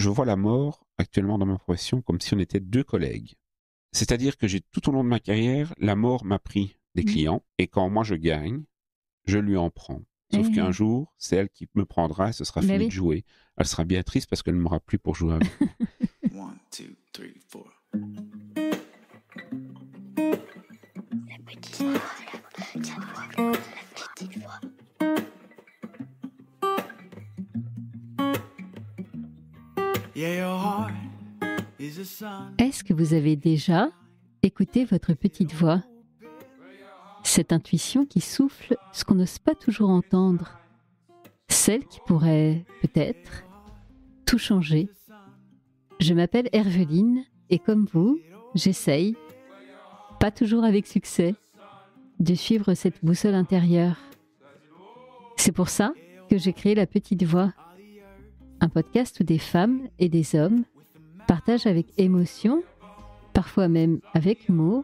je vois la mort actuellement dans ma profession comme si on était deux collègues. C'est-à-dire que tout au long de ma carrière, la mort m'a pris des clients et quand moi je gagne, je lui en prends. Sauf qu'un jour, c'est elle qui me prendra et ce sera fini de jouer. Elle sera bien triste parce qu'elle ne m'aura plus pour jouer avec moi. 1, 2, 3, 4. La petite voix, la petite voix. Est-ce que vous avez déjà écouté votre petite voix ? Cette intuition qui souffle ce qu'on n'ose pas toujours entendre. Celle qui pourrait, peut-être, tout changer. Je m'appelle Herveline et comme vous, j'essaye, pas toujours avec succès, de suivre cette boussole intérieure. C'est pour ça que j'ai créé La Petite Voix, un podcast où des femmes et des hommes partagent avec émotion, parfois même avec humour,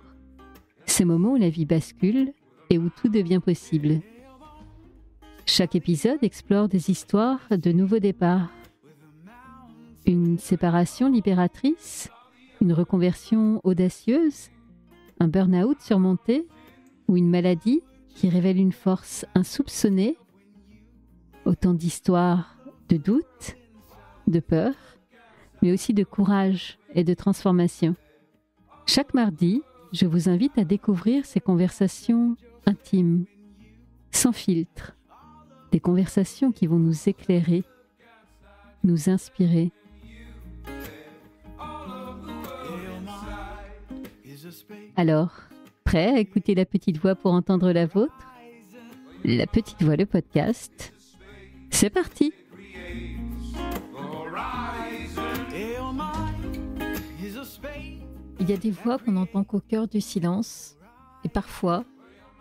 ces moments où la vie bascule et où tout devient possible. Chaque épisode explore des histoires de nouveaux départs. Une séparation libératrice, une reconversion audacieuse, un burn-out surmonté ou une maladie qui révèle une force insoupçonnée. Autant d'histoires de doute, de peur, mais aussi de courage et de transformation. Chaque mardi, je vous invite à découvrir ces conversations intimes, sans filtre, des conversations qui vont nous éclairer, nous inspirer. Alors, prêt à écouter La Petite Voix pour entendre la vôtre ? La Petite Voix, le podcast, c'est parti ! Il y a des voix qu'on n'entend qu'au cœur du silence, et parfois,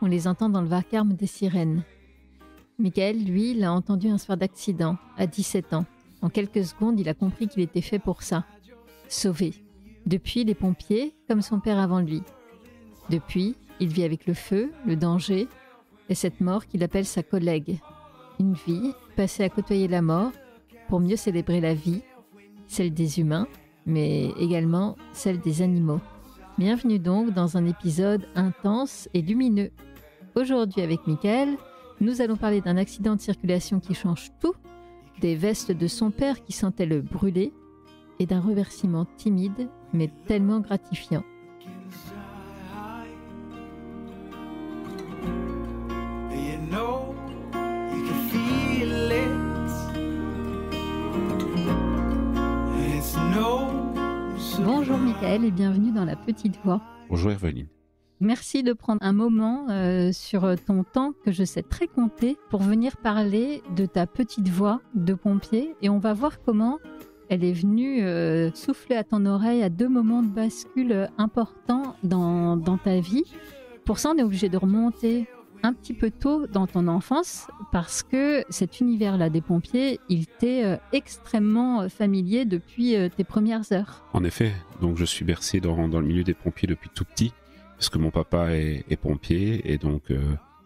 on les entend dans le vacarme des sirènes. Michael, lui, l'a entendu un soir d'accident, à 17 ans. En quelques secondes, il a compris qu'il était fait pour ça. Sauver. Depuis, les pompiers, comme son père avant lui. Depuis, il vit avec le feu, le danger, et cette mort qu'il appelle sa collègue. Une vie passée à côtoyer la mort pour mieux célébrer la vie, celle des humains, mais également celle des animaux. Bienvenue donc dans un épisode intense et lumineux. Aujourd'hui avec Michael, nous allons parler d'un accident de circulation qui change tout, des vestes de son père qui sentaient le brûler et d'un remerciement timide mais tellement gratifiant. Bonjour Michael et bienvenue dans La Petite Voix. Bonjour Herveline. Merci de prendre un moment sur ton temps que je sais très compté pour venir parler de ta petite voix de pompier et on va voir comment elle est venue souffler à ton oreille à deux moments de bascule importants dans ta vie. Pour ça, on est obligé de remonter un petit peu tôt dans ton enfance parce que cet univers-là des pompiers, il t'est extrêmement familier depuis tes premières heures. En effet, donc je suis bercé dans le milieu des pompiers depuis tout petit parce que mon papa est pompier et donc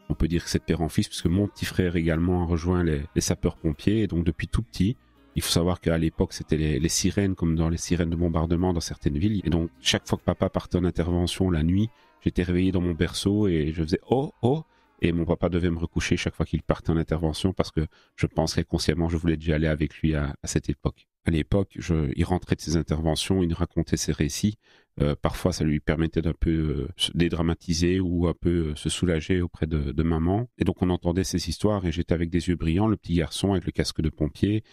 on peut dire que c'est de père en fils puisque mon petit frère également a rejoint les sapeurs-pompiers et donc depuis tout petit, il faut savoir qu'à l'époque c'était les sirènes comme dans les sirènes de bombardement dans certaines villes et donc chaque fois que papa partait en intervention la nuit, j'étais réveillé dans mon berceau et je faisais « oh, oh !» Et mon papa devait me recoucher chaque fois qu'il partait en intervention parce que je pense qu'inconsciemment, je voulais déjà aller avec lui à cette époque. À l'époque, il rentrait de ses interventions, il nous racontait ses récits. Parfois, ça lui permettait d'un peu se dédramatiser ou un peu se soulager auprès de maman. Et donc, on entendait ces histoires et j'étais avec des yeux brillants, le petit garçon avec le casque de pompier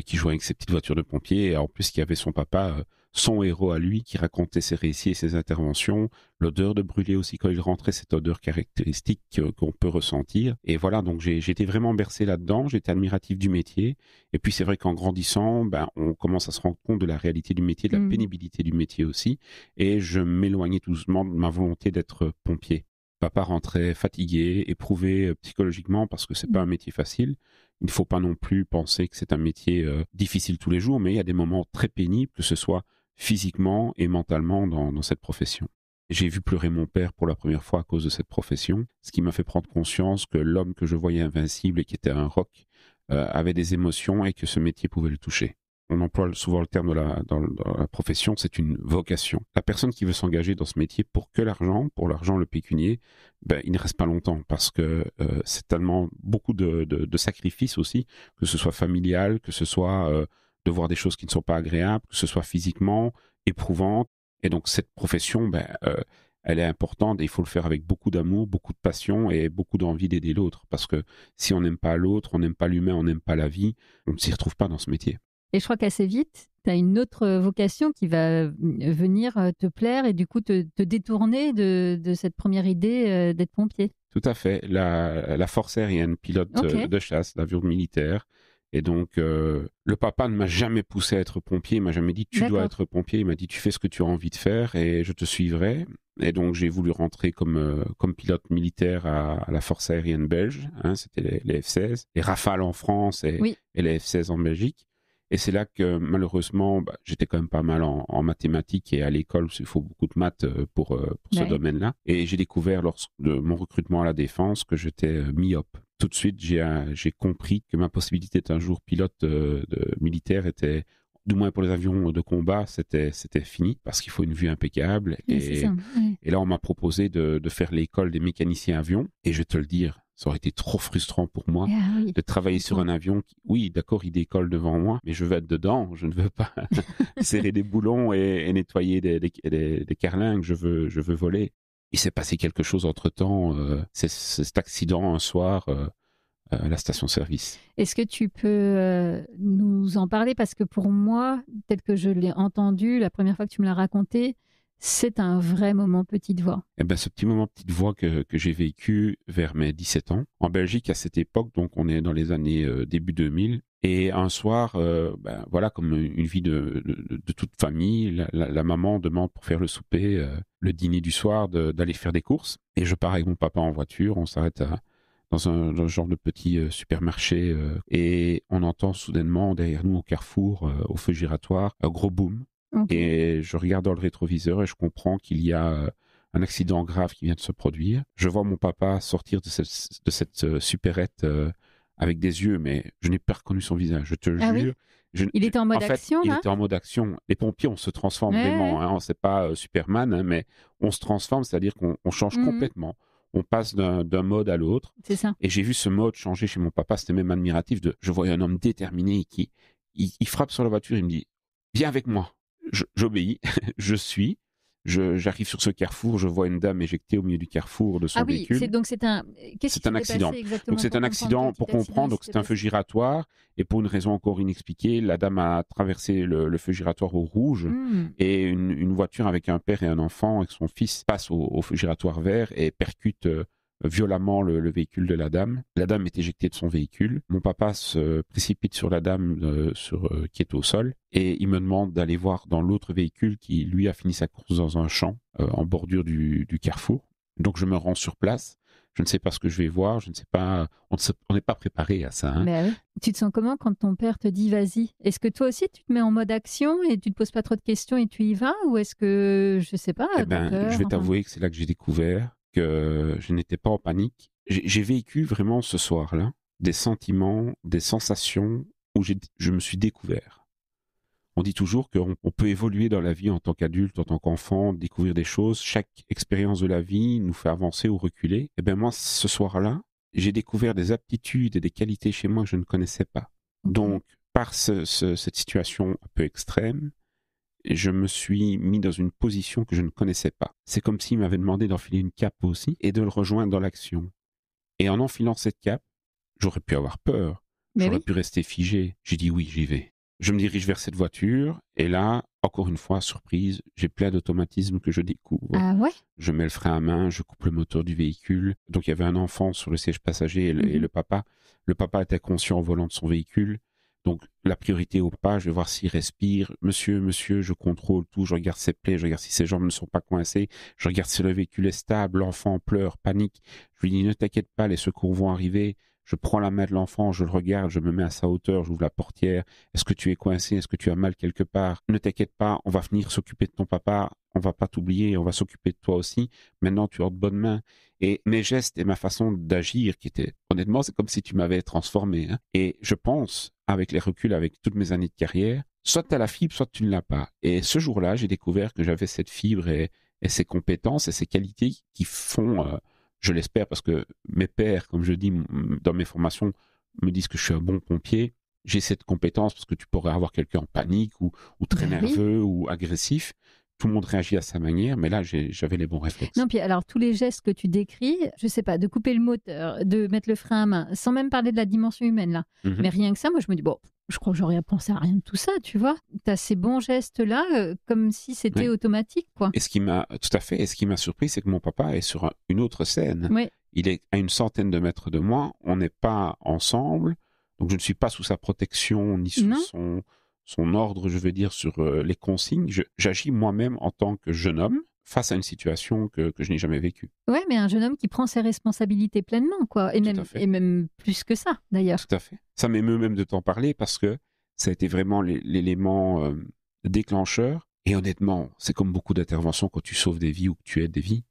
qui jouait avec ses petites voitures de pompier. Et en plus, qui avait son papa, son héros à lui, qui racontait ses récits et ses interventions. L'odeur de brûlé aussi quand il rentrait, cette odeur caractéristique qu'on peut ressentir. Et voilà, donc j'étais vraiment bercé là-dedans, j'étais admiratif du métier. Et puis c'est vrai qu'en grandissant, on commence à se rendre compte de la réalité du métier, de la pénibilité du métier aussi. Et je m'éloignais tout doucement de ma volonté d'être pompier. Papa rentrait fatigué, éprouvé psychologiquement parce que c'est pas un métier facile. Il ne faut pas non plus penser que c'est un métier difficile tous les jours, mais il y a des moments très pénibles, que ce soit physiquement et mentalement dans cette profession. J'ai vu pleurer mon père pour la première fois à cause de cette profession, ce qui m'a fait prendre conscience que l'homme que je voyais invincible et qui était un roc avait des émotions et que ce métier pouvait le toucher. on emploie souvent le terme dans la profession, c'est une vocation. La personne qui veut s'engager dans ce métier pour l'argent, le pécunier, il ne reste pas longtemps parce que c'est tellement beaucoup de sacrifices aussi, que ce soit familial, que ce soit de voir des choses qui ne sont pas agréables, que ce soit physiquement éprouvante. Et donc cette profession, elle est importante et il faut le faire avec beaucoup d'amour, beaucoup de passion et beaucoup d'envie d'aider l'autre. Parce que si on n'aime pas l'autre, on n'aime pas l'humain, on n'aime pas la vie, on ne s'y retrouve pas dans ce métier. Et je crois qu'assez vite, tu as une autre vocation qui va venir te plaire et du coup te détourner de cette première idée d'être pompier. Tout à fait. La force aérienne, pilote de chasse, l'avion militaire. Et donc, le papa ne m'a jamais poussé à être pompier. Il m'a jamais dit, tu dois être pompier. Il m'a dit, tu fais ce que tu as envie de faire et je te suivrai. Et donc, j'ai voulu rentrer comme pilote militaire à la force aérienne belge. C'était les F-16, les Rafales en France et les F-16 en Belgique. Et c'est là que, malheureusement, j'étais quand même pas mal en mathématiques et à l'école, il faut beaucoup de maths pour ce domaine-là. Et j'ai découvert, lors de mon recrutement à la Défense, que j'étais myope. Tout de suite, j'ai compris que ma possibilité d'être un jour pilote militaire était, du moins pour les avions de combat, c'était fini, parce qu'il faut une vue impeccable. Et là, on m'a proposé de faire l'école des mécaniciens avions. Et je vais te le dire, ça aurait été trop frustrant pour moi de travailler sur un avion qui, oui, d'accord, il décolle devant moi, mais je veux être dedans. Je ne veux pas serrer des boulons et nettoyer des carlingues. Je veux voler. Il s'est passé quelque chose entre-temps. C'est cet accident un soir à la station-service. Est-ce que tu peux nous en parler? Parce que pour moi, tel que je l'ai entendu la première fois que tu me l'as raconté, c'est un vrai moment petite voix. Ce petit moment petite voix que j'ai vécu vers mes 17 ans, en Belgique à cette époque, donc on est dans les années début 2000, et un soir, voilà, comme une vie de toute famille, la maman demande pour faire le souper, le dîner du soir, d'aller faire des courses, et je pars avec mon papa en voiture, on s'arrête dans un genre de petit supermarché, et on entend soudainement derrière nous au carrefour, au feu giratoire, un gros boom. Et je regarde dans le rétroviseur et je comprends qu'il y a un accident grave qui vient de se produire. Je vois mon papa sortir de cette supérette avec des yeux, mais je n'ai pas reconnu son visage, je te jure. Il était en mode action, là ? Il était en mode action. Les pompiers, on se transforme vraiment. C'est pas Superman, mais on se transforme, c'est-à-dire qu'on change complètement. On passe d'un mode à l'autre. C'est ça. Et j'ai vu ce mode changer chez mon papa. C'était même admiratif. Je voyais un homme déterminé qui il frappe sur la voiture. Il me dit, viens avec moi. J'obéis, j'arrive sur ce carrefour, je vois une dame éjectée au milieu du carrefour de son véhicule. C'est un accident. Donc c'est un accident pour comprendre, donc c'est un feu giratoire et pour une raison encore inexpliquée, la dame a traversé le feu giratoire au rouge et une voiture avec un père et un enfant et son fils passe au feu giratoire vert et percute violemment le véhicule de la dame. La dame est éjectée de son véhicule. Mon papa se précipite sur la dame qui est au sol et il me demande d'aller voir dans l'autre véhicule qui, lui, a fini sa course dans un champ en bordure du carrefour. Donc, je me rends sur place. Je ne sais pas ce que je vais voir. Je ne sais pas. On n'est pas préparé à ça. Oui. Tu te sens comment quand ton père te dit vas-y? Est-ce que toi aussi tu te mets en mode action et tu te poses pas trop de questions et tu y vas? Ou est-ce que, je sais pas, je vais t'avouer que c'est là que j'ai découvert que je n'étais pas en panique. J'ai vécu vraiment ce soir-là des sentiments, des sensations où je me suis découvert. On dit toujours qu'on peut évoluer dans la vie en tant qu'adulte, en tant qu'enfant, découvrir des choses. Chaque expérience de la vie nous fait avancer ou reculer. Et bien moi, ce soir-là, j'ai découvert des aptitudes et des qualités chez moi que je ne connaissais pas. Donc, par cette situation un peu extrême, je me suis mis dans une position que je ne connaissais pas. C'est comme s'il m'avait demandé d'enfiler une cape aussi et de le rejoindre dans l'action. Et en enfilant cette cape, j'aurais pu avoir peur. J'aurais pu rester figé. J'ai dit oui, j'y vais. Je me dirige vers cette voiture et là, encore une fois, surprise, j'ai plein d'automatismes que je découvre. Ah ouais? Je mets le frein à main, je coupe le moteur du véhicule. Donc il y avait un enfant sur le siège passager et le papa. Le papa était conscient au volant de son véhicule. Donc, la priorité au pas, je vais voir s'il respire. Monsieur, je contrôle tout. Je regarde ses plaies, je regarde si ses jambes ne sont pas coincées. Je regarde si le véhicule est stable. L'enfant pleure, panique. Je lui dis, ne t'inquiète pas, les secours vont arriver. Je prends la main de l'enfant, je le regarde, je me mets à sa hauteur, j'ouvre la portière. Est-ce que tu es coincé? Est-ce que tu as mal quelque part? Ne t'inquiète pas, on va venir s'occuper de ton papa. On va pas t'oublier, on va s'occuper de toi aussi. Maintenant, tu es en de bonnes mains. Et mes gestes et ma façon d'agir, qui était, honnêtement, c'est comme si tu m'avais transformé. Et je pense, avec les reculs, avec toutes mes années de carrière, soit tu as la fibre, soit tu ne l'as pas. Et ce jour-là, j'ai découvert que j'avais cette fibre et ces compétences et ces qualités qui font, je l'espère, parce que mes pairs, comme je dis dans mes formations, me disent que je suis un bon pompier. J'ai cette compétence parce que tu pourrais avoir quelqu'un en panique ou très nerveux ou agressif. Tout le monde réagit à sa manière, mais là, j'avais les bons réflexes. Non, puis alors, tous les gestes que tu décris, je sais pas, de couper le moteur, de mettre le frein à main, sans même parler de la dimension humaine, là. Mais rien que ça, moi, je me dis, bon, je crois que j'aurais pensé à rien de tout ça, tu vois. Tu as ces bons gestes-là, comme si c'était automatique, quoi. Et tout à fait, et ce qui m'a surpris, c'est que mon papa est sur une autre scène. Oui. Il est à une centaine de mètres de moi, on n'est pas ensemble, donc je ne suis pas sous sa protection, ni sous son ordre, je veux dire, sur les consignes. J'agis moi-même en tant que jeune homme face à une situation que je n'ai jamais vécue. Ouais, mais un jeune homme qui prend ses responsabilités pleinement, quoi. Et même plus que ça, d'ailleurs. Tout à fait. Ça m'émeut même de t'en parler parce que ça a été vraiment l'élément déclencheur. Et honnêtement, c'est comme beaucoup d'interventions quand tu sauves des vies ou que tu aides des vies.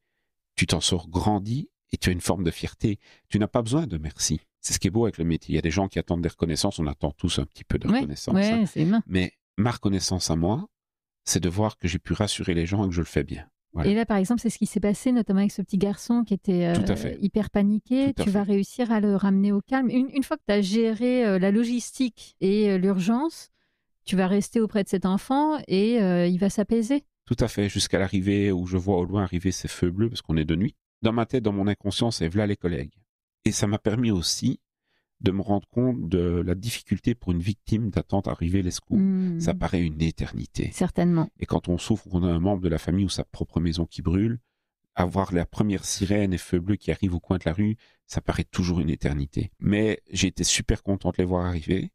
Tu t'en sors grandi et tu as une forme de fierté. Tu n'as pas besoin de merci. C'est ce qui est beau avec le métier. Il y a des gens qui attendent des reconnaissances. On attend tous un petit peu de reconnaissance. Ouais, c'est humain. Mais ma reconnaissance à moi, c'est de voir que j'ai pu rassurer les gens et que je le fais bien. Voilà. Et là, par exemple, c'est ce qui s'est passé, notamment avec ce petit garçon qui était hyper paniqué. Tu vas réussir à le ramener au calme. Une fois que tu as géré la logistique et l'urgence, tu vas rester auprès de cet enfant et il va s'apaiser. Tout à fait, jusqu'à l'arrivée où je vois au loin arriver ces feux bleus, parce qu'on est de nuit. Dans ma tête, dans mon inconscience, et voilà les collègues. Et ça m'a permis aussi de me rendre compte de la difficulté pour une victime d'attendre arriver les secours. Ça paraît une éternité. Certainement. Et quand on souffre, qu'on a un membre de la famille ou sa propre maison qui brûle, avoir la première sirène et feux bleus qui arrivent au coin de la rue, ça paraît toujours une éternité. Mais j'ai été super content de les voir arriver.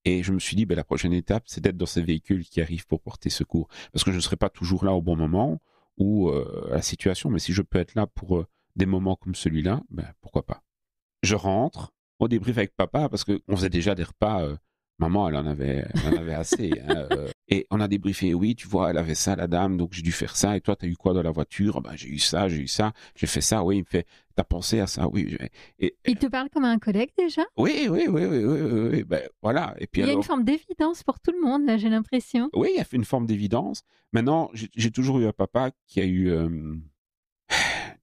Et je me suis dit, la prochaine étape, c'est d'être dans ces véhicules qui arrivent pour porter secours. Parce que je ne serai pas toujours là au bon moment ou à la situation, mais si je peux être là pour des moments comme celui-là, pourquoi pas. Je rentre, on débrief avec papa, parce qu'on faisait déjà des repas. Maman, elle en avait assez. Et on a débriefé, oui, tu vois, elle avait ça, la dame, donc j'ai dû faire ça. Et toi, t'as eu quoi dans la voiture? J'ai eu ça, j'ai fait ça. Oui, il me fait, t'as pensé à ça? Oui. Il te parle comme un collègue déjà? Oui. Voilà. Et puis il y a une forme d'évidence pour tout le monde, là, j'ai l'impression. Oui, il y a fait une forme d'évidence. Maintenant, j'ai toujours eu un papa qui a eu...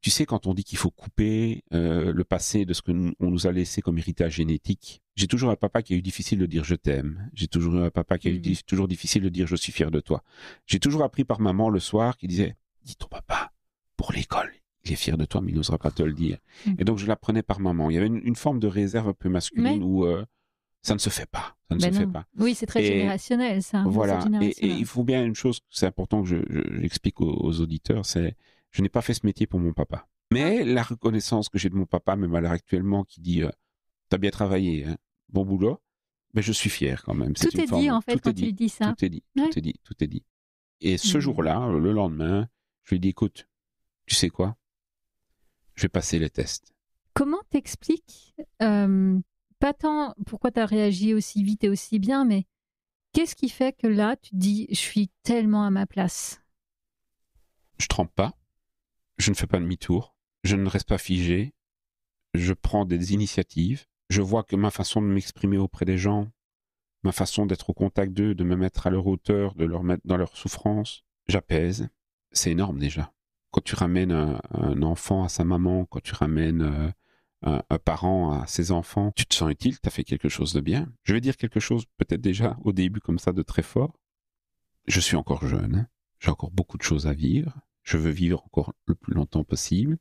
Tu sais, quand on dit qu'il faut couper le passé de ce qu'on nous a laissé comme héritage génétique, j'ai toujours un papa qui a eu difficile de dire je t'aime. J'ai toujours eu un papa qui a eu toujours difficile de dire je suis fier de toi. J'ai toujours appris par maman le soir qui disait dis ton papa, pour l'école, il est fier de toi, mais il n'osera pas te le dire. Et donc je l'apprenais par maman. Il y avait une forme de réserve un peu masculine où ça ne se fait pas. Ça ne se fait pas. Oui, c'est très générationnel ça. Voilà. Et il faut bien une chose, c'est important que j'explique aux auditeurs, c'est je n'ai pas fait ce métier pour mon papa. Mais la reconnaissance que j'ai de mon papa, même à l'heure actuellement, qui dit t'as bien travaillé, hein, bon boulot, je suis fier quand même. Tout est dit en fait quand tu dis ça. Tout est dit. Et ce jour-là, le lendemain, je lui ai dit écoute, tu sais quoi, je vais passer les tests. Comment t'expliques, pas tant pourquoi tu as réagi aussi vite et aussi bien, mais qu'est-ce qui fait que là, tu te dis je suis tellement à ma place? Je trempe pas. Je ne fais pas demi-tour, je ne reste pas figé, je prends des initiatives, je vois que ma façon de m'exprimer auprès des gens, ma façon d'être au contact d'eux, de me mettre à leur hauteur, de leur mettre dans leur souffrance, j'apaise. C'est énorme déjà. Quand tu ramènes un enfant à sa maman, quand tu ramènes un parent à ses enfants, tu te sens utile, tu as fait quelque chose de bien. Je vais dire quelque chose peut-être déjà au début comme ça de très fort. Je suis encore jeune, hein. J'ai encore beaucoup de choses à vivre. Je veux vivre encore le plus longtemps possible,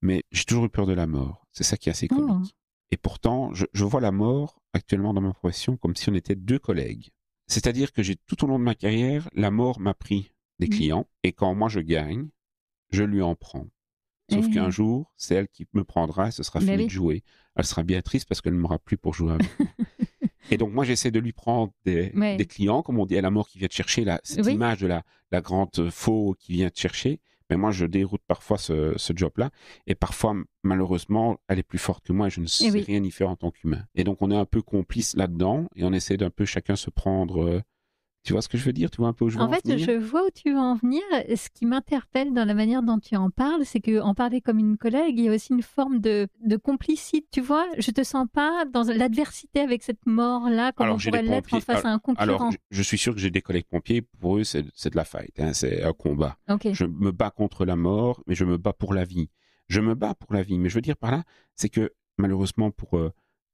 mais j'ai toujours eu peur de la mort. C'est ça qui est assez comique. Et pourtant, je vois la mort actuellement dans ma profession comme si on était deux collègues. C'est-à-dire que tout au long de ma carrière, la mort m'a pris des clients, et quand moi je gagne, je lui en prends. Sauf qu'un jour, c'est elle qui me prendra et ce sera fini de jouer. Elle sera bien triste parce qu'elle ne m'aura plus pour jouer avec moi. Et donc moi, j'essaie de lui prendre des clients, comme on dit à la mort qui vient te chercher, cette image de la grande faux qui vient te chercher. Mais moi, je déroute parfois ce job-là. Et parfois, malheureusement, elle est plus forte que moi et je ne sais rien y faire en tant qu'humain. Et donc, on est un peu complices là-dedans et on essaie d'un peu chacun se prendre Tu vois ce que je veux dire? Tu vois un peu où je veux En en fait, venir? je vois où tu veux en venir. Ce qui m'interpelle dans la manière dont tu en parles, c'est qu'en parler comme une collègue, il y a aussi une forme de complicité. Tu vois, je te sens pas dans l'adversité avec cette mort-là, comme on Alors, j'ai des pourrait l'être en pompiers. face à un Alors, concurrent. je suis sûr que j'ai des collègues pompiers. Pour eux, c'est de la fight, hein, c'est un combat. Ok. Je me bats contre la mort, mais je me bats pour la vie. Je me bats pour la vie. Mais je veux dire par là, c'est que malheureusement pour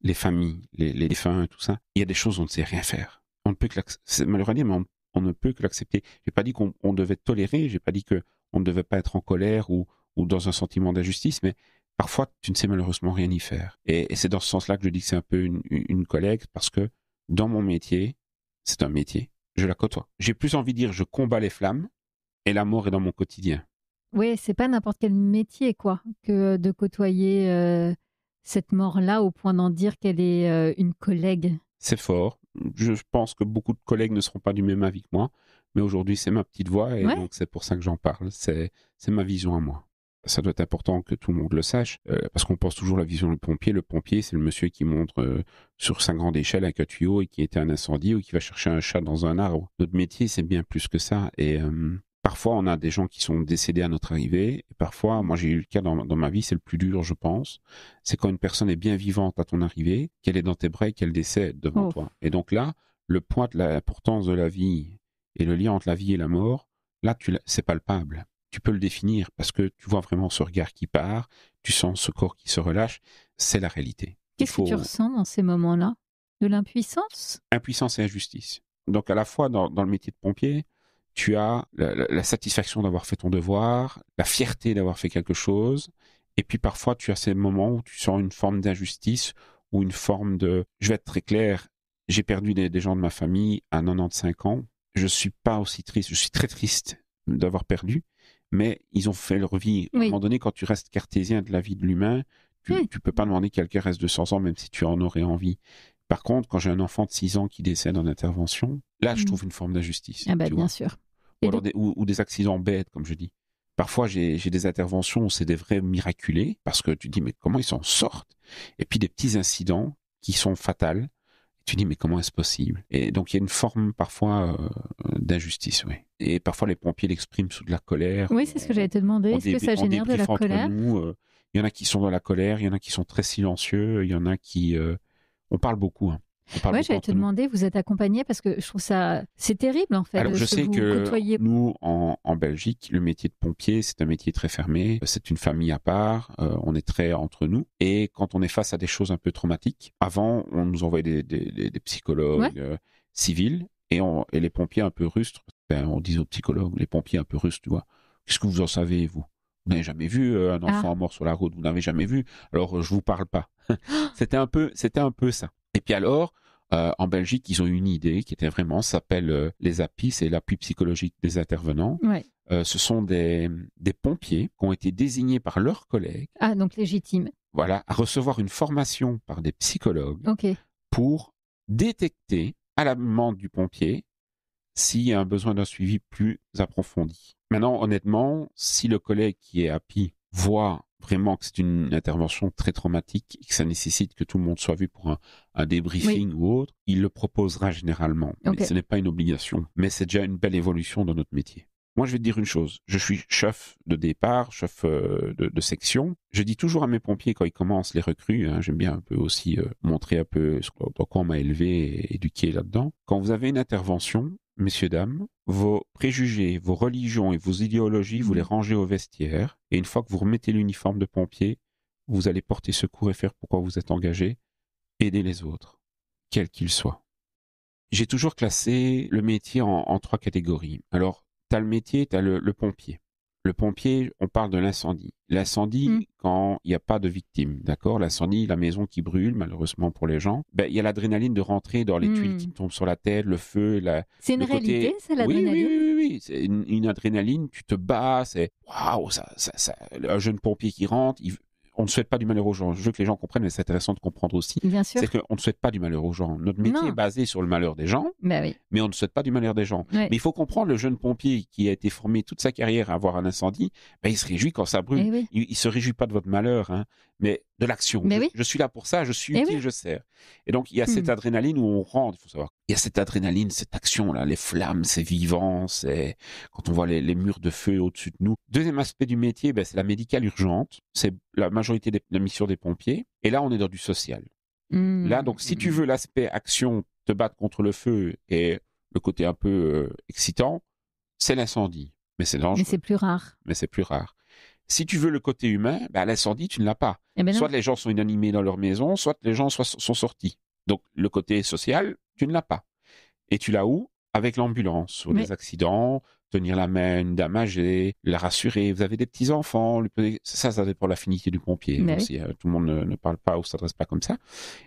les familles, les défunts, tout ça, il y a des choses où on ne sait rien faire. On ne peut que c'est malheureux à dire, mais on ne peut que l'accepter. J'ai pas dit qu'on devait tolérer. J'ai pas dit que on ne devait pas être en colère ou dans un sentiment d'injustice, mais parfois, tu ne sais malheureusement rien y faire. Et c'est dans ce sens-là que je dis que c'est un peu une collègue, parce que dans mon métier, c'est un métier, je la côtoie. J'ai plus envie de dire, je combats les flammes, et la mort est dans mon quotidien. Oui, c'est pas n'importe quel métier, quoi, que de côtoyer cette mort-là au point d'en dire qu'elle est une collègue. C'est fort. Je pense que beaucoup de collègues ne seront pas du même avis que moi, mais aujourd'hui, c'est ma petite voix, et Ouais. donc c'est pour ça que j'en parle. C'est ma vision à moi. Ça doit être important que tout le monde le sache, parce qu'on pense toujours la vision du pompier. Le pompier, c'est le monsieur qui monte sur sa grande échelle avec un tuyau et qui était un incendie ou qui va chercher un chat dans un arbre. Notre métier, c'est bien plus que ça. Et parfois, on a des gens qui sont décédés à notre arrivée. Et parfois, moi, j'ai eu le cas dans ma vie, c'est le plus dur, je pense. C'est quand une personne est bien vivante à ton arrivée, qu'elle est dans tes bras et qu'elle décède devant toi. Et donc là, le poids de l'importance de la vie et le lien entre la vie et la mort, là, c'est palpable. Tu peux le définir parce que tu vois vraiment ce regard qui part, tu sens ce corps qui se relâche, c'est la réalité. Qu'est-ce que tu ressens dans ces moments-là? De l'impuissance? Impuissance et injustice. Donc à la fois dans le métier de pompier, tu as la satisfaction d'avoir fait ton devoir, la fierté d'avoir fait quelque chose, et puis parfois tu as ces moments où tu sens une forme d'injustice ou une forme de... Je vais être très clair, j'ai perdu des gens de ma famille à 95 ans, je suis pas aussi triste, je suis très triste d'avoir perdu, mais ils ont fait leur vie. À un moment donné, quand tu restes cartésien de la vie de l'humain, tu peux pas demander que quelqu'un reste 200 ans, même si tu en aurais envie. Par contre, quand j'ai un enfant de 6 ans qui décède en intervention, là, je trouve une forme d'injustice. Ah bah, bien sûr. Ou des accidents bêtes, comme je dis. Parfois, j'ai des interventions où c'est des vrais miraculés, parce que tu dis, mais comment ils s'en sortent? Et puis des petits incidents qui sont fatals. Tu dis, mais comment est-ce possible? Et donc, il y a une forme parfois d'injustice, oui. Et parfois, les pompiers l'expriment sous de la colère. Oui, c'est ce que j'allais te demander. Est-ce que ça génère de la colère? Il y en a qui sont dans la colère, il y en a qui sont très silencieux, il y en a qui... on parle beaucoup, hein. Oui, j'allais te demander, vous êtes accompagné parce que je trouve ça... C'est terrible, en fait. Alors, je sais que nous, en Belgique, le métier de pompier, c'est un métier très fermé. C'est une famille à part. On est très entre nous. Et quand on est face à des choses un peu traumatiques, avant, on nous envoyait des psychologues civils et les pompiers un peu rustres. On disait aux psychologues, les pompiers un peu rustres, tu vois. Qu'est-ce que vous en savez, vous? Vous n'avez jamais vu un enfant mort sur la route, vous n'avez jamais vu. Alors, je vous parle pas. C'était un peu ça. Et puis alors, en Belgique, ils ont une idée qui était vraiment, ça s'appelle les API, c'est l'appui psychologique des intervenants. Ouais. Ce sont des pompiers qui ont été désignés par leurs collègues. Ah, donc légitime. Voilà, à recevoir une formation par des psychologues pour détecter à la demande du pompier s'il y a un besoin d'un suivi plus approfondi. Maintenant, honnêtement, si le collègue qui est API voit vraiment que c'est une intervention très traumatique et que ça nécessite que tout le monde soit vu pour un débriefing ou autre, il le proposera généralement. Mais ce n'est pas une obligation, mais c'est déjà une belle évolution dans notre métier. Moi, je vais te dire une chose. Je suis chef de départ, chef de section. Je dis toujours à mes pompiers quand ils commencent les recrues, hein, j'aime bien un peu aussi montrer un peu dans quoi on m'a élevé et éduqué là-dedans. Quand vous avez une intervention, messieurs, dames, vos préjugés, vos religions et vos idéologies, vous les rangez au vestiaire. Et une fois que vous remettez l'uniforme de pompier, vous allez porter secours et faire pourquoi vous êtes engagé, aider les autres, quels qu'ils soient. J'ai toujours classé le métier en 3 catégories. Alors, tu as le métier, tu as le pompier. Le pompier, on parle de l'incendie. L'incendie, quand il n'y a pas de victime, d'accord? L'incendie, la maison qui brûle, malheureusement pour les gens, il y a l'adrénaline de rentrer dans les tuiles qui tombent sur la tête, le feu, c'est une réalité, ça, l'adrénaline? Oui. C'est une adrénaline, tu te bats, c'est waouh, un jeune pompier qui rentre, on ne souhaite pas du malheur aux gens. Je veux que les gens comprennent, mais c'est intéressant de comprendre aussi. Bien sûr. C'est qu'on ne souhaite pas du malheur aux gens. Notre métier est basé sur le malheur des gens, mais on ne souhaite pas du malheur des gens. Mais il faut comprendre, le jeune pompier qui a été formé toute sa carrière à avoir un incendie, il se réjouit quand ça brûle. Il ne se réjouit pas de votre malheur, hein, mais de l'action. Mais oui. Je suis là pour ça, je suis Eh utile, oui. je sers. Et donc, il y a cette adrénaline où on rentre, il faut savoir. Il y a cette adrénaline, cette action-là, les flammes, c'est vivant, c'est quand on voit les murs de feu au-dessus de nous. Deuxième aspect du métier, c'est la médicale urgente. C'est la majorité des missions des pompiers. Et là, on est dans du social. Là, donc, si tu veux l'aspect action, te battre contre le feu et le côté un peu excitant, c'est l'incendie. Mais c'est dangereux. Mais c'est plus rare. Mais c'est plus rare. Si tu veux le côté humain, l'incendie, tu ne l'as pas. Eh ben non. Soit les gens sont inanimés dans leur maison, soit les gens sont sortis. Donc, le côté social, tu ne l'as pas. Et tu l'as où? Avec l'ambulance, sur Oui. des accidents, tenir la main à une dame âgée, la rassurer. Vous avez des petits-enfants. Ça dépend de l'affinité du pompier Mais aussi. Tout le monde ne parle pas ou ne s'adresse pas comme ça.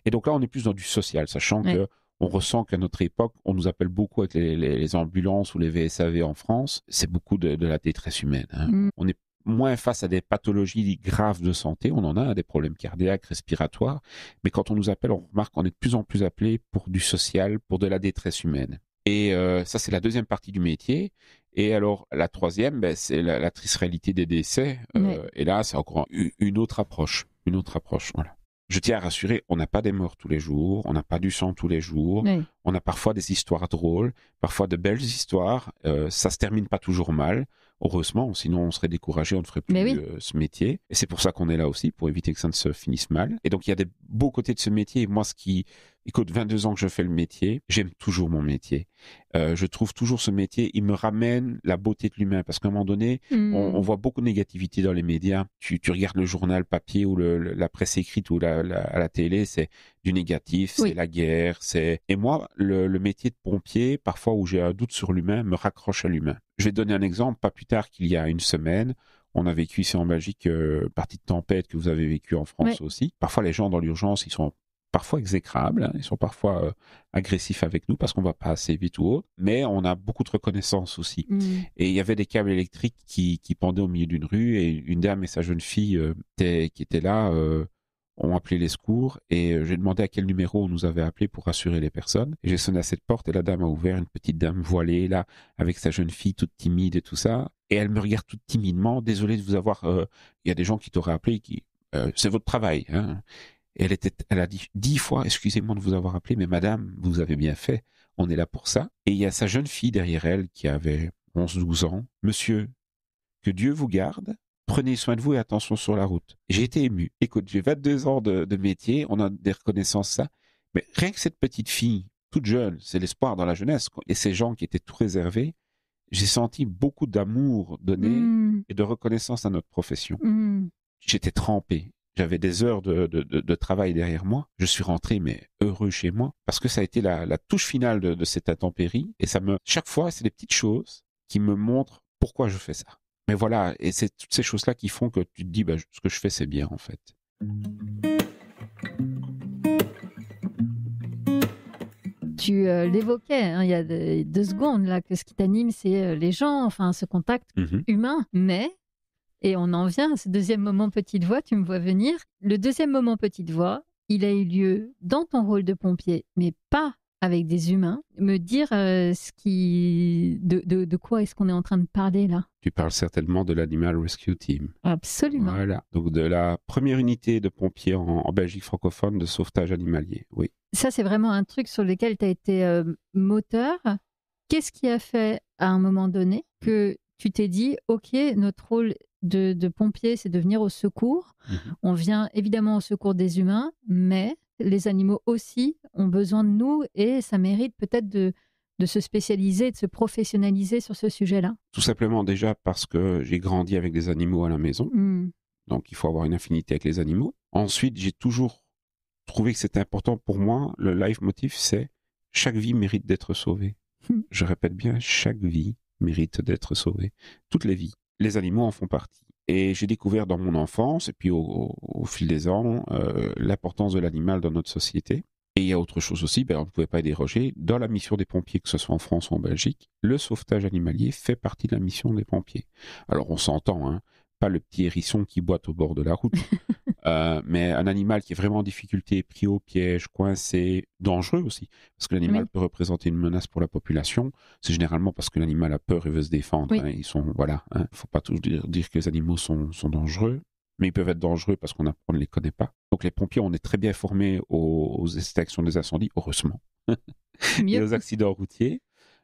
Et donc là, on est plus dans du social, sachant que on ressent qu'à notre époque, on nous appelle beaucoup avec les ambulances ou les VSAV en France. C'est beaucoup de la détresse humaine. Hein. On est moins face à des pathologies graves de santé. On en a, des problèmes cardiaques, respiratoires. Mais quand on nous appelle, on remarque qu'on est de plus en plus appelé pour du social, pour de la détresse humaine. Et ça, c'est la deuxième partie du métier. Et alors, la troisième, c'est la triste réalité des décès. Et là, c'est encore une autre approche. Une autre approche, voilà. Je tiens à rassurer, on n'a pas des morts tous les jours, on n'a pas du sang tous les jours, on a parfois des histoires drôles, parfois de belles histoires, ça se termine pas toujours mal, heureusement, sinon on serait découragé, on ne ferait plus ce métier. Et c'est pour ça qu'on est là aussi, pour éviter que ça ne se finisse mal. Et donc il y a des beaux côtés de ce métier, et moi écoute, 22 ans que je fais le métier, j'aime toujours mon métier. Je trouve toujours ce métier, il me ramène la beauté de l'humain, parce qu'à un moment donné, on voit beaucoup de négativité dans les médias. Tu regardes le journal papier ou la presse écrite ou à la télé, c'est du négatif, c'est la guerre, Et moi, le métier de pompier, parfois où j'ai un doute sur l'humain, me raccroche à l'humain. Je vais te donner un exemple, pas plus tard qu'il y a une semaine, on a vécu ici en Belgique, partie de tempête que vous avez vécu en France aussi. Parfois, les gens dans l'urgence, ils sont parfois exécrables, hein, ils sont parfois agressifs avec nous parce qu'on va pas assez vite ou autre, mais on a beaucoup de reconnaissance aussi. Et il y avait des câbles électriques qui pendaient au milieu d'une rue et une dame et sa jeune fille qui étaient là ont appelé les secours et j'ai demandé à quel numéro on nous avait appelé pour rassurer les personnes. Et j'ai sonné à cette porte et la dame a ouvert, une petite dame voilée là avec sa jeune fille toute timide et tout ça. Et elle me regarde toute timidement, désolé de vous avoir... Il y a des gens qui t'auraient appelé, c'est votre travail, hein. Et elle a dit 10 fois, excusez-moi de vous avoir appelé, mais madame, vous avez bien fait, on est là pour ça. Et il y a sa jeune fille derrière elle qui avait 11-12 ans. Monsieur, que Dieu vous garde, prenez soin de vous et attention sur la route. J'ai été ému. Écoute, j'ai 22 ans de métier, on a des reconnaissances, ça. Mais rien que cette petite fille, toute jeune, c'est l'espoir dans la jeunesse, et ces gens qui étaient tout réservés, j'ai senti beaucoup d'amour donné et de reconnaissance à notre profession. J'étais trempé. J'avais des heures de travail derrière moi. Je suis rentré, mais heureux chez moi, parce que ça a été la touche finale de cette intempérie. Et chaque fois, c'est des petites choses qui me montrent pourquoi je fais ça. Mais voilà, et c'est toutes ces choses-là qui font que tu te dis, ce que je fais, c'est bien, en fait. Tu l'évoquais, hein, il y a 2 secondes, là, que ce qui t'anime, c'est les gens, enfin, ce contact humain, mais... Et on en vient à ce deuxième moment petite voix, tu me vois venir. Le deuxième moment petite voix, il a eu lieu dans ton rôle de pompier, mais pas avec des humains. Me dire de quoi est-ce qu'on est en train de parler là? Tu parles certainement de l'Animal Rescue Team. Absolument. Voilà, donc de la première unité de pompiers en Belgique francophone de sauvetage animalier, oui. Ça, c'est vraiment un truc sur lequel tu as été moteur. Qu'est-ce qui a fait, à un moment donné, que tu t'es dit, OK, notre rôle de pompier, c'est de venir au secours. On vient évidemment au secours des humains, mais les animaux aussi ont besoin de nous et ça mérite peut-être de se spécialiser, de se professionnaliser sur ce sujet-là. Tout simplement déjà parce que j'ai grandi avec des animaux à la maison. Donc il faut avoir une affinité avec les animaux. Ensuite, j'ai toujours trouvé que c'était important pour moi. Le leitmotiv, c'est chaque vie mérite d'être sauvée. Je répète bien, chaque vie mérite d'être sauvée. Toutes les vies. Les animaux en font partie. Et j'ai découvert dans mon enfance, et puis au fil des ans, l'importance de l'animal dans notre société. Et il y a autre chose aussi, on ne pouvait pas y déroger. Dans la mission des pompiers, que ce soit en France ou en Belgique, le sauvetage animalier fait partie de la mission des pompiers. Alors on s'entend, hein, pas le petit hérisson qui boite au bord de la route, mais un animal qui est vraiment en difficulté, pris au piège, coincé, dangereux aussi, parce que l'animal peut représenter une menace pour la population. C'est généralement parce que l'animal a peur et veut se défendre. Hein. Ils sont, voilà, hein, faut pas toujours dire que les animaux sont dangereux. mais ils peuvent être dangereux parce qu'on ne les connaît pas. Donc les pompiers, on est très bien formés aux extinctions des incendies, heureusement, et aux accidents routiers.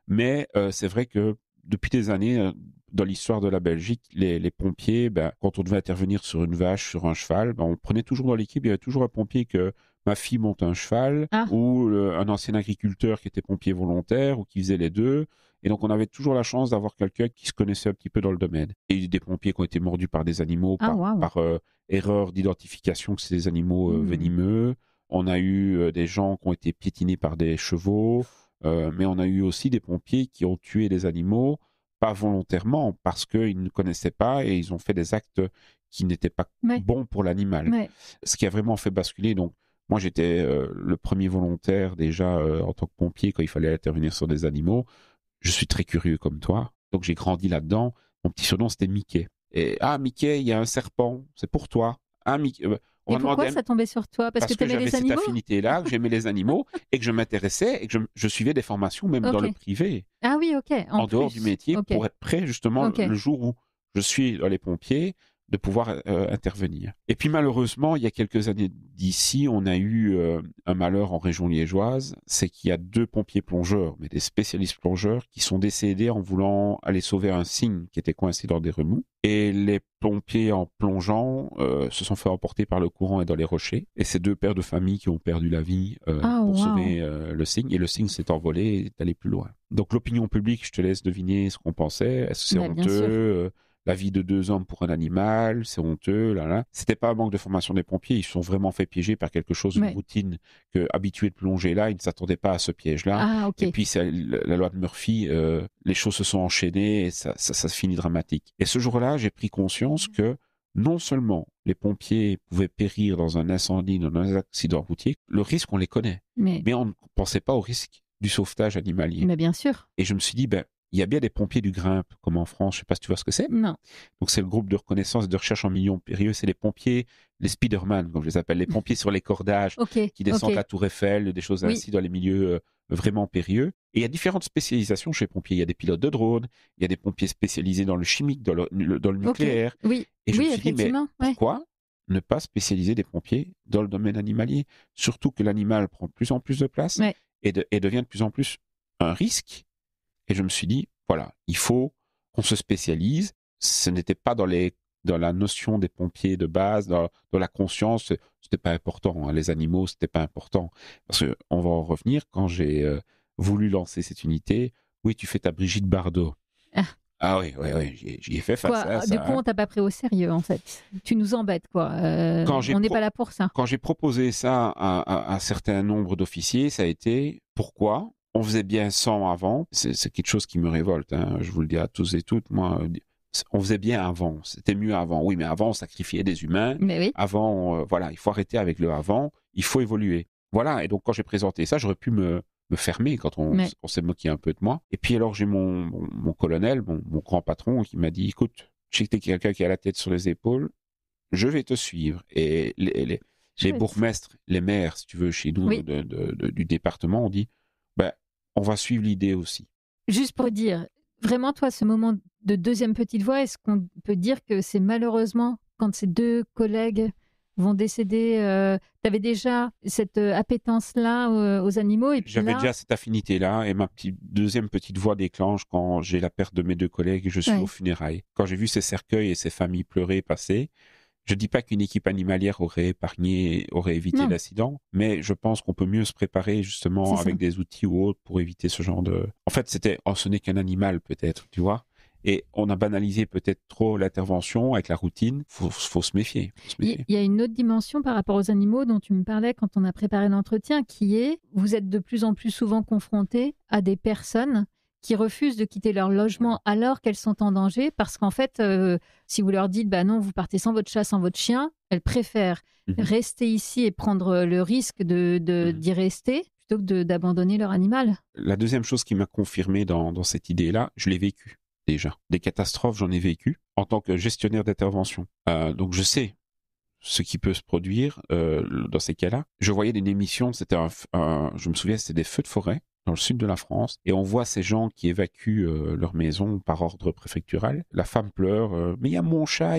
Mais c'est vrai que depuis des années, dans l'histoire de la Belgique, les pompiers, quand on devait intervenir sur une vache, sur un cheval, on prenait toujours dans l'équipe, il y avait toujours un pompier que ma fille monte un cheval, ou un ancien agriculteur qui était pompier volontaire, ou qui faisait les deux. Et donc, on avait toujours la chance d'avoir quelqu'un qui se connaissait un petit peu dans le domaine. Et il y a des pompiers qui ont été mordus par des animaux, par erreur d'identification que c'est des animaux venimeux. On a eu des gens qui ont été piétinés par des chevaux. Mais on a eu aussi des pompiers qui ont tué des animaux, pas volontairement, parce qu'ils ne connaissaient pas et ils ont fait des actes qui n'étaient pas bons pour l'animal. Ouais. Ce qui a vraiment fait basculer. Donc, moi, j'étais le premier volontaire déjà en tant que pompier quand il fallait intervenir sur des animaux. Je suis très curieux comme toi, donc j'ai grandi là-dedans. Mon petit surnom, c'était Mickey. Et Mickey, il y a un serpent, c'est pour toi. Mickey. Et pourquoi ça tombait sur toi? Parce que tu aimais les animaux? J'avais cette affinité-là, que j'aimais les animaux et que je m'intéressais et que je suivais des formations même dans le privé. Ah oui, ok. En dehors du métier, pour être prêt justement le jour où je suis dans les pompiers, de pouvoir intervenir. Et puis malheureusement, il y a quelques années d'ici, on a eu un malheur en région liégeoise, c'est qu'il y a 2 pompiers plongeurs, mais des spécialistes plongeurs, qui sont décédés en voulant aller sauver un cygne qui était coincé dans des remous. Et les pompiers, en plongeant, se sont fait emporter par le courant et dans les rochers. Et c'est 2 pères de famille qui ont perdu la vie pour sauver le cygne. Et le cygne s'est envolé et est allé plus loin. Donc l'opinion publique, je te laisse deviner ce qu'on pensait. Est-ce que c'est honteux? La vie de 2 hommes pour un animal, c'est honteux, là. C'était pas un manque de formation des pompiers, ils se sont vraiment fait piéger par quelque chose de routine, que habitués de plonger là, ils ne s'attendaient pas à ce piège-là. Et puis, c'est la loi de Murphy, les choses se sont enchaînées et ça se finit dramatique. Et ce jour-là, j'ai pris conscience que non seulement les pompiers pouvaient périr dans un incendie, dans un accident routier, le risque, on les connaît. Mais on ne pensait pas au risque du sauvetage animalier. Mais bien sûr. Et je me suis dit, il y a bien des pompiers du Grimpe, comme en France, je ne sais pas si tu vois ce que c'est. Non. Donc c'est le groupe de reconnaissance et de recherche en milieux périlleux, c'est les pompiers, les Spiderman, comme je les appelle, les pompiers sur les cordages, qui descendent la Tour Eiffel, des choses ainsi dans les milieux vraiment périlleux. Et il y a différentes spécialisations chez les pompiers. Il y a des pilotes de drones, il y a des pompiers spécialisés dans le chimique, dans le nucléaire. Et je me suis dit, mais pourquoi ne pas spécialiser des pompiers dans le domaine animalier? Surtout que l'animal prend de plus en plus de place et devient de plus en plus un risque. Et je me suis dit, voilà, il faut qu'on se spécialise. Ce n'était pas dans la notion des pompiers de base, dans la conscience, c'était pas important. Hein. Les animaux, c'était pas important. Parce que on va en revenir, quand j'ai voulu lancer cette unité, oui, tu fais ta Brigitte Bardot. Ah oui, j'y ai fait face à ça. Du coup, on t'a pas pris au sérieux, en fait. Tu nous embêtes, quoi. On n'est pas là pour ça. Quand j'ai proposé ça à un certain nombre d'officiers, ça a été, pourquoi on faisait bien 100 avant, c'est quelque chose qui me révolte, hein. Je vous le dis à tous et toutes, moi, on faisait bien avant, c'était mieux avant. Oui, mais avant, on sacrifiait des humains. Mais oui. Avant, il faut arrêter avec le avant, il faut évoluer. Voilà, et donc quand j'ai présenté ça, j'aurais pu me fermer quand on s'est moqué un peu de moi. Et puis alors, j'ai mon colonel, mon grand patron, qui m'a dit, écoute, je sais que tu es quelqu'un qui a la tête sur les épaules, je vais te suivre. Et les bourgmestres, les maires, si tu veux, chez nous, du département, ont dit, on va suivre l'idée aussi. Juste pour dire, vraiment, toi, ce moment de deuxième petite voix, est-ce qu'on peut dire que c'est malheureusement, quand ces 2 collègues vont décéder, tu avais déjà cette appétence-là aux animaux et puis J'avais déjà cette affinité-là et ma deuxième petite voix déclenche quand j'ai la perte de mes 2 collègues et je suis aux funérailles. Quand j'ai vu ces cercueils et ces familles pleurer passer, je ne dis pas qu'une équipe animalière aurait évité l'accident, mais je pense qu'on peut mieux se préparer justement avec des outils ou autres pour éviter ce genre de... En fait, ce n'est qu'un animal peut-être, tu vois. Et on a banalisé peut-être trop l'intervention avec la routine. Faut se méfier. Il y a une autre dimension par rapport aux animaux dont tu me parlais quand on a préparé l'entretien, qui est, vous êtes de plus en plus souvent confrontés à des personnes qui refusent de quitter leur logement alors qu'elles sont en danger, parce qu'en fait, si vous leur dites, non, vous partez sans votre chat, sans votre chien, elles préfèrent rester ici et prendre le risque d'y rester plutôt que d'abandonner leur animal. La deuxième chose qui m'a confirmé dans cette idée-là, je l'ai vécu déjà. Des catastrophes, j'en ai vécu en tant que gestionnaire d'intervention. Donc je sais ce qui peut se produire dans ces cas-là. Je voyais une émission, je me souviens, c'était des feux de forêt. dans le sud de la France, et on voit ces gens qui évacuent leur maison par ordre préfectural. La femme pleure, mais il y a mon chat,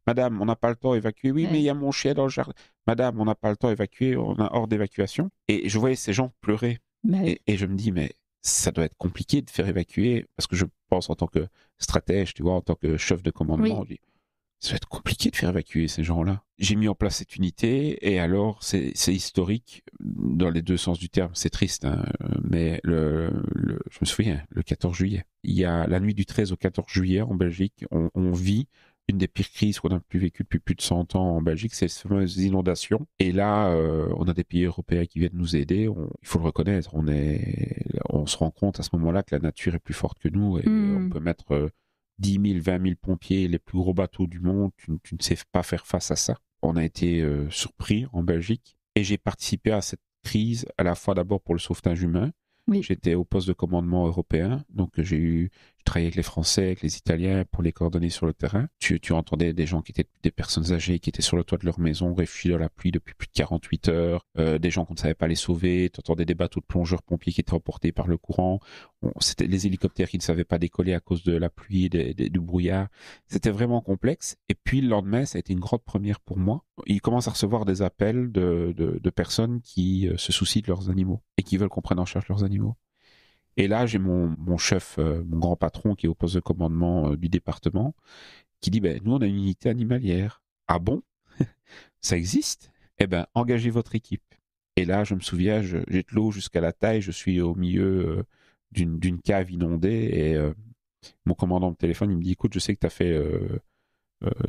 madame, on n'a pas le temps d'évacuer, oui, mais il y a mon chien dans le jardin, madame, on n'a pas le temps d'évacuer, on a ordre d'évacuation. Et je voyais ces gens pleurer, et je me dis, mais ça doit être compliqué de faire évacuer, parce que je pense en tant que stratège, tu vois, en tant que chef de commandement, je dis, ça va être compliqué de faire évacuer ces gens-là. J'ai mis en place cette unité et alors c'est historique dans les deux sens du terme. C'est triste, hein, mais je me souviens, le 14 juillet. Il y a la nuit du 13 au 14 juillet en Belgique, on vit une des pires crises qu'on a pu vécu depuis plus de 100 ans en Belgique, c'est ces fameuses inondations. Et là, on a des pays européens qui viennent nous aider. Il faut le reconnaître, on se rend compte à ce moment-là que la nature est plus forte que nous et on peut mettre 10 000, 20 000 pompiers, les plus gros bateaux du monde, tu ne sais pas faire face à ça. On a été surpris en Belgique et j'ai participé à cette crise à la fois d'abord pour le sauvetage humain. Oui. J'étais au poste de commandement européen, donc je travaillais avec les Français, avec les Italiens pour les coordonner sur le terrain. Tu entendais des gens qui étaient des personnes âgées qui étaient sur le toit de leur maison, réfugiés dans la pluie depuis plus de 48 heures, des gens qu'on ne savait pas les sauver. Tu entendais des bateaux de plongeurs pompiers qui étaient emportés par le courant. C'était les hélicoptères qui ne savaient pas décoller à cause de la pluie, du brouillard. C'était vraiment complexe. Et puis le lendemain, ça a été une grande première pour moi. Ils commencent à recevoir des appels de personnes qui se soucient de leurs animaux et qui veulent qu'on prenne en charge leurs animaux. Et là, j'ai mon chef, mon grand patron qui est au poste de commandement du département, qui dit, nous, on a une unité animalière. Ah bon? Ça existe? Eh bien, engagez votre équipe. Et là, je me souviens, j'ai de l'eau jusqu'à la taille, je suis au milieu d'une cave inondée et mon commandant de téléphone, il me dit, écoute, je sais que tu as fait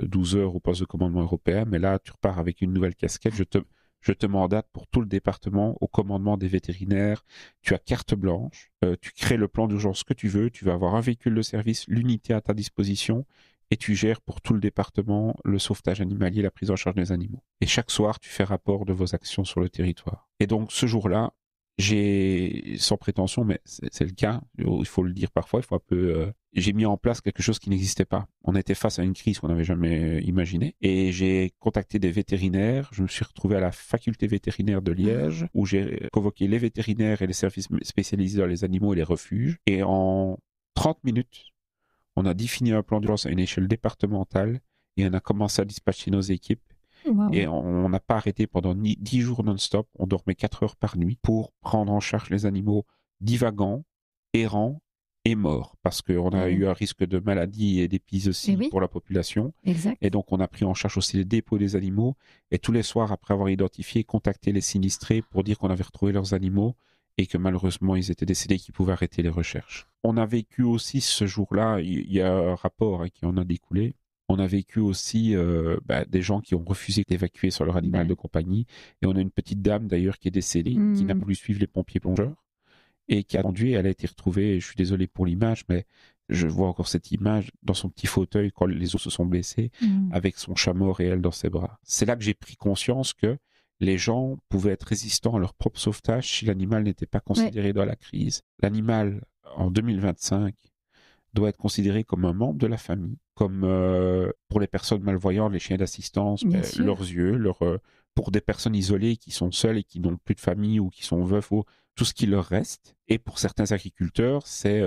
12 heures au poste de commandement européen, mais là, tu repars avec une nouvelle casquette, je te mandate pour tout le département au commandement des vétérinaires. Tu as carte blanche, tu crées le plan d'urgence que tu veux, tu vas avoir un véhicule de service, l'unité à ta disposition et tu gères pour tout le département le sauvetage animalier, la prise en charge des animaux. Et chaque soir, tu fais rapport de vos actions sur le territoire. Et donc, ce jour-là, j'ai, sans prétention, mais c'est le cas, il faut le dire parfois, il faut un peu... j'ai mis en place quelque chose qui n'existait pas. On était face à une crise qu'on n'avait jamais imaginée. Et j'ai contacté des vétérinaires. Je me suis retrouvé à la faculté vétérinaire de Liège, où j'ai convoqué les vétérinaires et les services spécialisés dans les animaux et les refuges. Et en 30 minutes, on a défini un plan d'urgence à une échelle départementale et on a commencé à dispatcher nos équipes. Wow. Et on n'a pas arrêté pendant 10 jours non-stop. On dormait 4 heures par nuit pour prendre en charge les animaux divagants, errants et morts. Parce qu'on a eu un risque de maladie et d'épizotie pour la population. Exact. Et donc, on a pris en charge aussi les dépôts des animaux. Et tous les soirs, après avoir identifié, contacté les sinistrés pour dire qu'on avait retrouvé leurs animaux et que malheureusement, ils étaient décédés, qu'ils pouvaient arrêter les recherches. On a vécu aussi ce jour-là, il y a un rapport qui en a découlé. On a vécu aussi des gens qui ont refusé d'évacuer sur leur animal de compagnie. Et on a une petite dame d'ailleurs qui est décédée, qui n'a pas voulu suivre les pompiers plongeurs et qui a attendu. Elle a été retrouvée, je suis désolé pour l'image, mais je vois encore cette image dans son petit fauteuil quand les os se sont blessés, avec son chat mort et elle dans ses bras. C'est là que j'ai pris conscience que les gens pouvaient être résistants à leur propre sauvetage si l'animal n'était pas considéré dans la crise. L'animal, en 2025, doit être considéré comme un membre de la famille, comme pour les personnes malvoyantes, les chiens d'assistance, leurs yeux, pour des personnes isolées qui sont seules et qui n'ont plus de famille ou qui sont veufs, ou tout ce qui leur reste. Et pour certains agriculteurs, c'est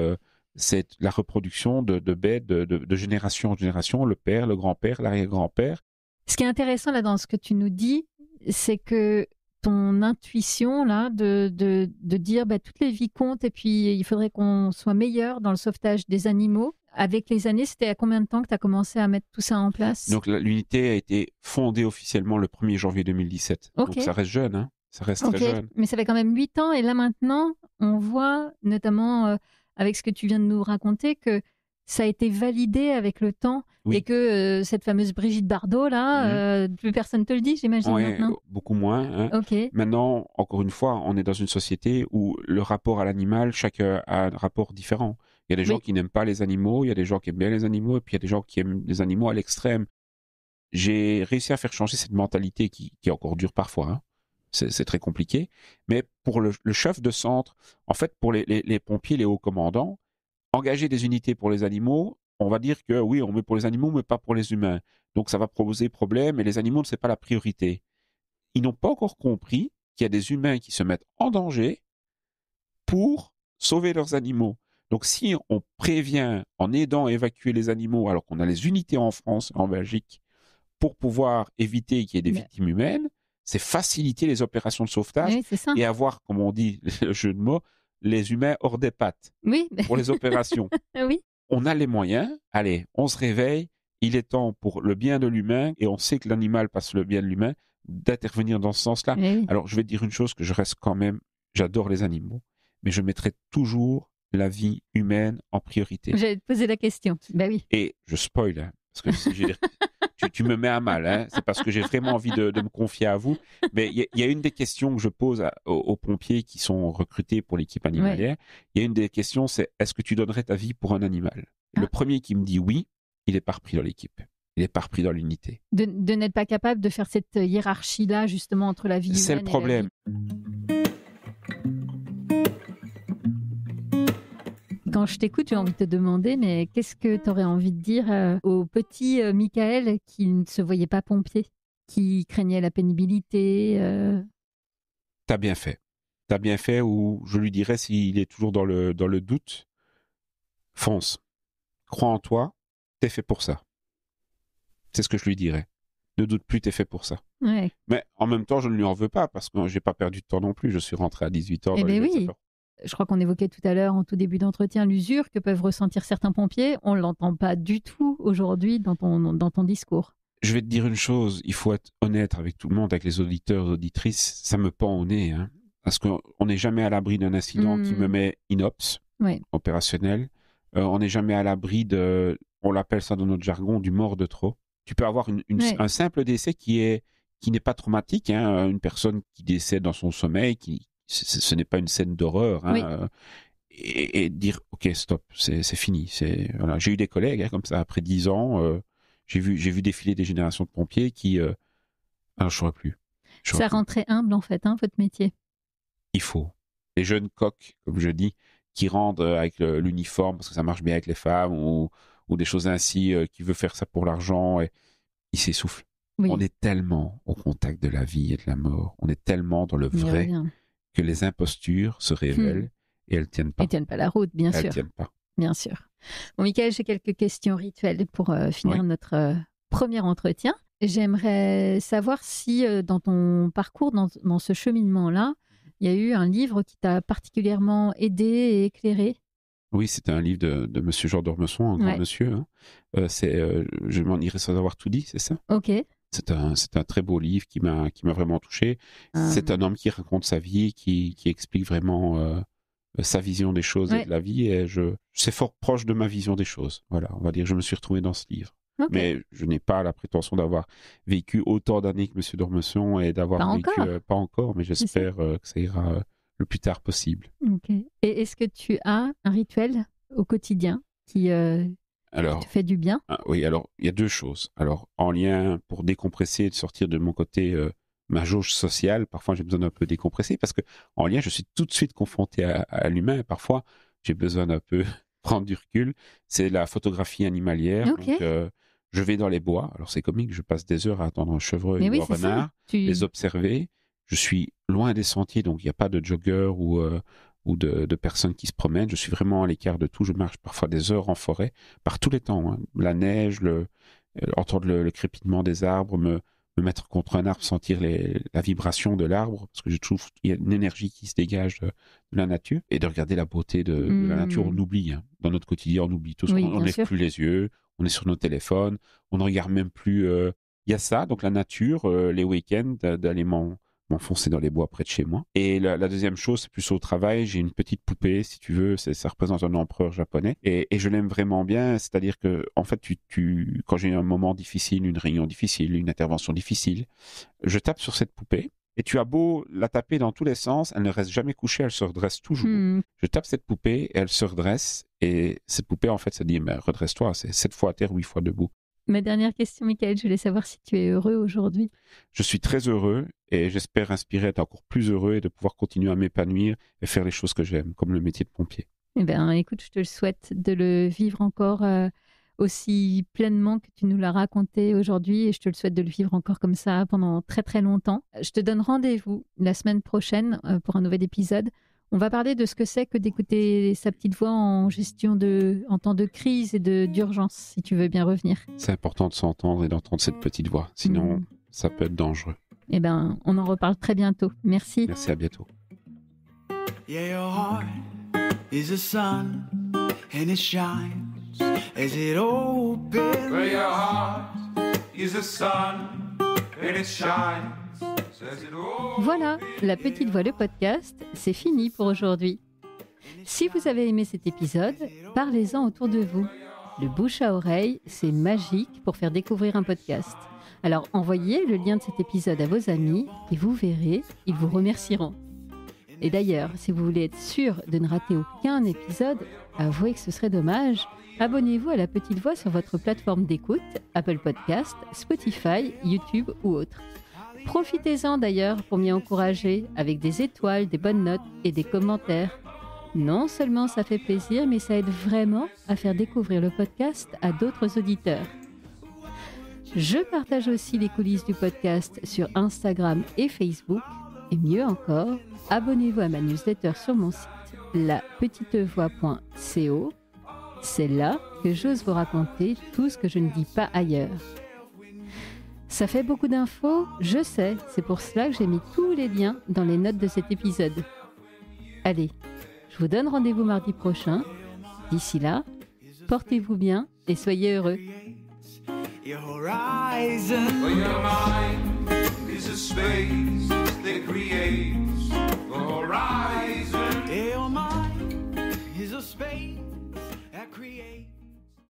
la reproduction de bêtes de génération en génération, le père, le grand-père, l'arrière-grand-père. Ce qui est intéressant là dans ce que tu nous dis, c'est que ton intuition là de dire toutes les vies comptent et puis il faudrait qu'on soit meilleur dans le sauvetage des animaux. Avec les années, c'était à combien de temps que tu as commencé à mettre tout ça en place? Donc l'unité a été fondée officiellement le 1er janvier 2017. Okay. Donc ça reste jeune, hein? Ça reste très jeune. Mais ça fait quand même 8 ans et là maintenant, on voit notamment avec ce que tu viens de nous raconter que ça a été validé avec le temps et que cette fameuse Brigitte Bardot, là, plus personne ne te le dit, j'imagine maintenant. Beaucoup moins. Hein. Maintenant, encore une fois, on est dans une société où le rapport à l'animal, chacun a un rapport différent. Il y a des gens qui n'aiment pas les animaux, il y a des gens qui aiment bien les animaux, et puis il y a des gens qui aiment les animaux à l'extrême. J'ai réussi à faire changer cette mentalité qui encore dure parfois. Hein. C'est très compliqué. Mais pour le chef de centre, en fait, pour les pompiers, les hauts commandants, engager des unités pour les animaux, on va dire que oui, on met pour les animaux, mais pas pour les humains. Donc ça va poser problème et les animaux, ce n'est pas la priorité. Ils n'ont pas encore compris qu'il y a des humains qui se mettent en danger pour sauver leurs animaux. Donc si on prévient en aidant à évacuer les animaux, alors qu'on a les unités en France et en Belgique, pour pouvoir éviter qu'il y ait des victimes humaines, c'est faciliter les opérations de sauvetage Oui, c'est ça. et avoir, comme on dit, le jeu de mots, les humains hors des pattes Oui, pour les opérations. oui. On a les moyens, allez, on se réveille, il est temps pour le bien de l'humain, et on sait que l'animal passe le bien de l'humain, d'intervenir dans ce sens-là. Oui. Alors, je vais te dire une chose, que je reste quand même, j'adore les animaux, mais je mettrai toujours la vie humaine en priorité. J'allais te poser la question. Ben oui. Et je spoil, hein, parce que si tu me mets à mal, hein, c'est parce que j'ai vraiment envie de me confier à vous. Mais il y a une des questions que je pose aux pompiers qui sont recrutés pour l'équipe animalière. Il y a une des questions, c'est est-ce que tu donnerais ta vie pour un animal? Le premier qui me dit oui, il n'est pas repris dans l'équipe. Il n'est pas repris dans l'unité. De n'être pas capable de faire cette hiérarchie-là, justement, entre la vie humaine c'est le problème. Quand je t'écoute, j'ai envie de te demander, mais qu'est-ce que tu aurais envie de dire au petit Michael qui ne se voyait pas pompier, qui craignait la pénibilité T'as bien fait. T'as bien fait, ou je lui dirais, s'il est toujours dans le doute, fonce. Crois en toi, t'es fait pour ça. C'est ce que je lui dirais. Ne doute plus, t'es fait pour ça. Ouais. Mais en même temps, je ne lui en veux pas, parce que j'ai pas perdu de temps non plus. Je suis rentré à 18 ans. Eh bien oui. Je crois qu'on évoquait tout à l'heure, en tout début d'entretien, l'usure que peuvent ressentir certains pompiers. On ne l'entend pas du tout aujourd'hui dans ton discours. Je vais te dire une chose, il faut être honnête avec tout le monde, avec les auditeurs, auditrices. Ça me pend au nez, hein, parce qu'on n'est jamais à l'abri d'un incident qui me met inops, opérationnel. On n'est jamais à l'abri on l'appelle ça dans notre jargon, du mort de trop. Tu peux avoir un simple décès qui n'est pas traumatique, hein, une personne qui décède dans son sommeil, ce n'est pas une scène d'horreur, hein, et dire ok, stop, c'est fini. Voilà. J'ai eu des collègues comme ça après 10 ans. J'ai vu défiler des générations de pompiers qui alors je ne saurais plus. Ça rend très humble en fait, votre métier. Il faut les jeunes coqs, comme je dis, qui rendent avec l'uniforme parce que ça marche bien avec les femmes ou des choses ainsi, qui veut faire ça pour l'argent et il s'essouffle. Oui. On est tellement au contact de la vie et de la mort, on est tellement dans le vrai que les impostures se révèlent et elles tiennent pas. Elles tiennent pas la route, bien sûr. Elles tiennent pas. Bien sûr. Bon, Michael, j'ai quelques questions rituelles pour finir notre premier entretien. J'aimerais savoir si dans ton parcours, dans ce cheminement-là, il y a eu un livre qui t'a particulièrement aidé et éclairé. Oui, c'est un livre de Monsieur Jean d'Ormesson, un grand monsieur. Hein. Je m'en irai sans avoir tout dit, c'est ça? Ok. C'est un très beau livre qui m'a vraiment touché. C'est un homme qui raconte sa vie, qui explique vraiment sa vision des choses et de la vie. Et c'est fort proche de ma vision des choses. Voilà, on va dire, je me suis retrouvé dans ce livre. Okay. Mais je n'ai pas la prétention d'avoir vécu autant d'années que M. d'Ormesson et d'avoir vécu... pas encore, mais j'espère que ça ira le plus tard possible. Ok. Et est-ce que tu as un rituel au quotidien qui te fait du bien? Oui, alors, il y a deux choses. Alors, en lien pour décompresser et de sortir de mon côté... ma jauge sociale, parfois j'ai besoin d'un peu décompresser parce que en lien, je suis tout de suite confronté à l'humain et parfois j'ai besoin d'un peu prendre du recul. C'est la photographie animalière. Okay. Donc, je vais dans les bois. Alors c'est comique, je passe des heures à attendre un chevreuil ou un renard, les observer. Je suis loin des sentiers, donc il n'y a pas de joggeurs ou de personnes qui se promènent. Je suis vraiment à l'écart de tout. Je marche parfois des heures en forêt, par tous les temps. Hein. La neige, entendre le crépitement des arbres, me mettre contre un arbre, sentir la vibration de l'arbre, parce que je trouve qu'il y a une énergie qui se dégage de la nature, et de regarder la beauté de la nature. On oublie, hein. Dans notre quotidien, on oublie tout. On ne lève plus les yeux, on est sur nos téléphones, on ne regarde même plus. Il y a ça, donc la nature, les week-ends, d'aller m'enfoncer dans les bois près de chez moi. Et la deuxième chose, c'est plus au travail. J'ai une petite poupée, si tu veux, ça représente un empereur japonais. Et je l'aime vraiment bien, c'est-à-dire que, en fait, quand j'ai un moment difficile, une réunion difficile, une intervention difficile, je tape sur cette poupée. Et tu as beau la taper dans tous les sens, elle ne reste jamais couchée, elle se redresse toujours. Je tape cette poupée et elle se redresse. Et cette poupée, en fait, ça dit, mais redresse-toi, c'est 7 fois à terre, 8 fois debout. Ma dernière question, Michael, je voulais savoir si tu es heureux aujourd'hui. Je suis très heureux et j'espère inspirer à être encore plus heureux et de pouvoir continuer à m'épanouir et faire les choses que j'aime, comme le métier de pompier. Eh bien, écoute, je te le souhaite de le vivre encore aussi pleinement que tu nous l'as raconté aujourd'hui et je te le souhaite de le vivre encore comme ça pendant très très longtemps. Je te donne rendez-vous la semaine prochaine pour un nouvel épisode. On va parler de ce que c'est que d'écouter sa petite voix en temps de crise et d'urgence, si tu veux bien revenir. C'est important de s'entendre et d'entendre cette petite voix, sinon ça peut être dangereux. Eh ben, on en reparle très bientôt. Merci. Merci, à bientôt. Yeah, your heart is a sun and it shines as it opens. Well, your heart is a sun and it shines as it opens. Voilà, La Petite Voix, le podcast, c'est fini pour aujourd'hui. Si vous avez aimé cet épisode, parlez-en autour de vous. Le bouche à oreille, c'est magique pour faire découvrir un podcast. Alors envoyez le lien de cet épisode à vos amis et vous verrez, ils vous remercieront. Et d'ailleurs, si vous voulez être sûr de ne rater aucun épisode, avouez que ce serait dommage, abonnez-vous à La Petite Voix sur votre plateforme d'écoute, Apple Podcast, Spotify, YouTube ou autre. Profitez-en d'ailleurs pour m'y encourager avec des étoiles, des bonnes notes et des commentaires. Non seulement ça fait plaisir, mais ça aide vraiment à faire découvrir le podcast à d'autres auditeurs. Je partage aussi les coulisses du podcast sur Instagram et Facebook. Et mieux encore, abonnez-vous à ma newsletter sur mon site lapetitevoix.co. C'est là que j'ose vous raconter tout ce que je ne dis pas ailleurs. Ça fait beaucoup d'infos, je sais, c'est pour cela que j'ai mis tous les liens dans les notes de cet épisode. Allez, je vous donne rendez-vous mardi prochain. D'ici là, portez-vous bien et soyez heureux. Your horizon. Well, your mind is a space that